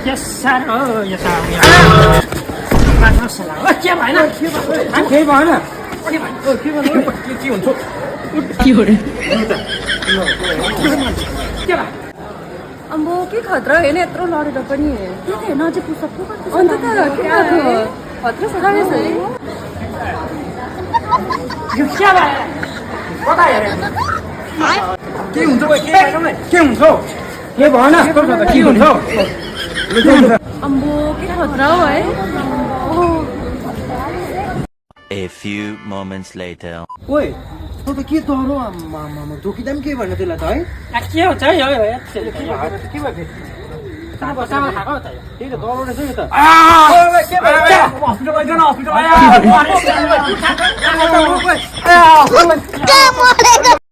Yes, sir. Oh, yes, sir. Mana salah? Kia mana? Kia mana? Kia untuk. Kia. अम्बो के खतरा होइन यत्रो लडेर पनि के थिएन अझै पुसअप पो गर्दैछ अन्त त के भयो खतरा छ रहेछ है यो क्या भयो कता हेरे के हुन्छ के हुन्छ के भएन के हुन्छ अम्बो के खतरा हो है A few moments later. ओए त के डरो आम्मा जोकिदाम के भन्न त्यसलाई त है के हुन्छ यो के भयो कहाँ बसामा खाएको त त्यही त डरो रहेछ नि त के भयो हस्पिटल लैजान हस्पिटल